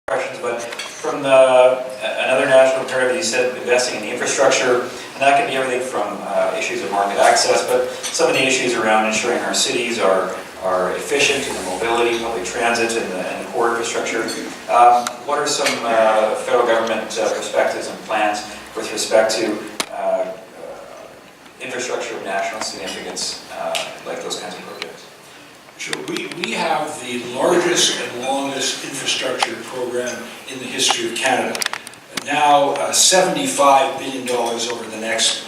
questions, but from another national imperative, you said investing in the infrastructure, and that can be everything from issues of market access, but some of the issues around ensuring our cities are efficient in the mobility, public transit, and the core infrastructure. What are some federal government perspectives and plans with respect to infrastructure of national significance, like those kinds of projects? Sure. We have the largest and longest infrastructure program in the history of Canada. Now $75 billion over the next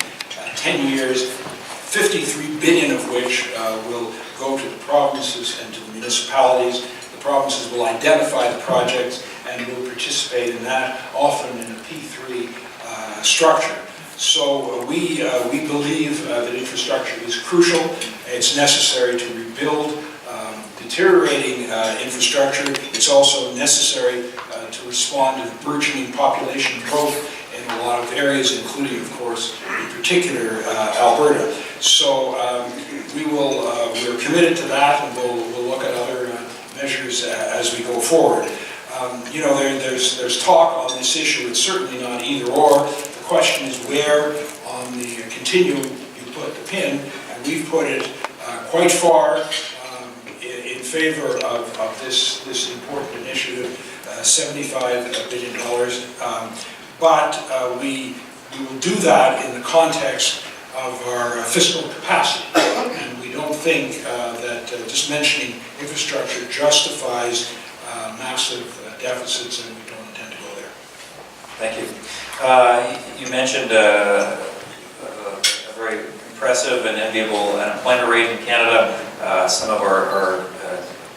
10 years, 53 billion of which will go to the provinces and to the municipalities. The provinces will identify the projects and will participate in that, often in a P3 structure. So we believe that infrastructure is crucial. It's necessary to rebuild deteriorating infrastructure. It's also necessary to respond to the burgeoning population growth in a lot of areas, including, of course, in particular, Alberta. So we're committed to that, and we'll look at other measures as we go forward. You know, there's talk on this issue. It's certainly not either or. The question is where on the continuum you put the pin, and we've put it quite far in favor of this important initiative, $75 billion. But we will do that in the context of our fiscal capacity. And we don't think that just mentioning infrastructure justifies massive deficits, and we don't intend to go there. Thank you. You mentioned a very impressive and enviable unemployment rate in Canada, some of our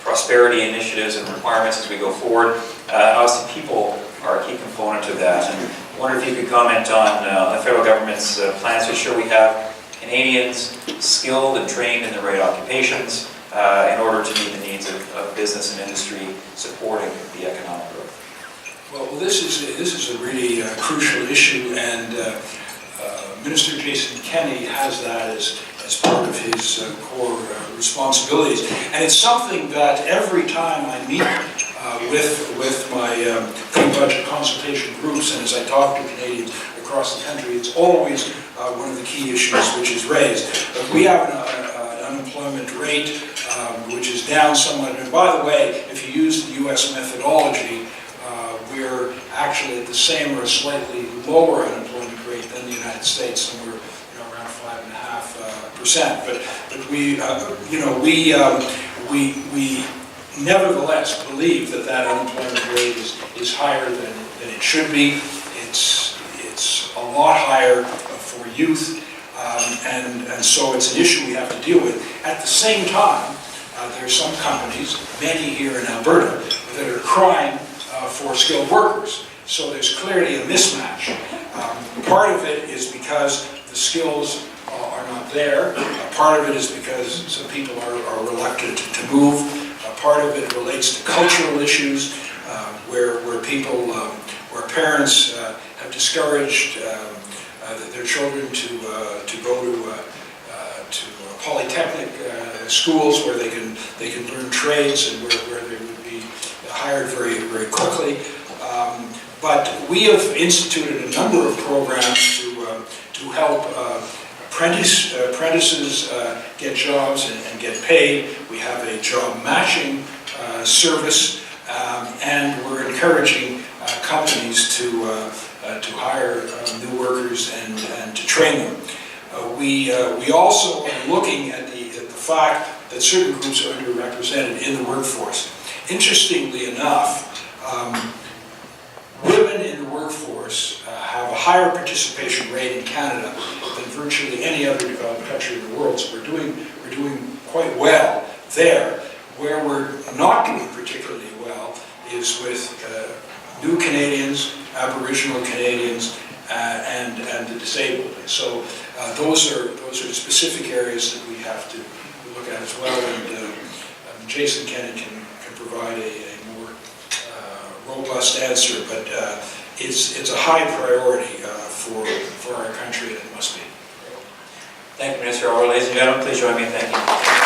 prosperity initiatives and requirements as we go forward. Obviously, people are a key component of that. And I wonder if you could comment on the federal government's plans to ensure we have Canadians skilled and trained in the right occupations in order to meet the needs of business and industry supporting the economic growth. Well, this is a really crucial issue, and Minister Jason Kenney has that as part of his core responsibilities. And it's something that every time I meet with my pre-budget consultation groups, and as I talk to Canadians across the country, it's always one of the key issues which is raised. But we have an unemployment rate which is down somewhat. And by the way, if you use the U.S. methodology, we're actually at the same or slightly lower unemployment rate than the United States, somewhere around 5.5%. But we nevertheless believe that unemployment rate is higher than it should be. It's a lot higher for youth, and so it's an issue we have to deal with. At the same time, there are some companies, many here in Alberta, that are crying for skilled workers. So there's clearly a mismatch. Part of it is because the skills are not there. Part of it is because some people are reluctant to move. Part of it relates to cultural issues, where parents have discouraged their children to go to polytechnic schools where they can learn trades and where they would be hired very, very quickly. But we have instituted a number of programs to help apprentices get jobs and get paid. We have a job matching service, and we're encouraging companies to hire new workers and to train them. We also are looking at the fact that certain groups are underrepresented in the workforce. Interestingly enough, women in the workforce have a higher participation rate in Canada than virtually any other developed country in the world. So we're doing quite well there. Where we're not doing particularly well is with new Canadians, Aboriginal Canadians, and the disabled. So those are the specific areas that we have to look at as well. And Jason Kenney can provide a more robust answer, but it's a high priority for our country, and it must be. Thank you, Minister. Ladies and gentlemen, please join me in thanking you.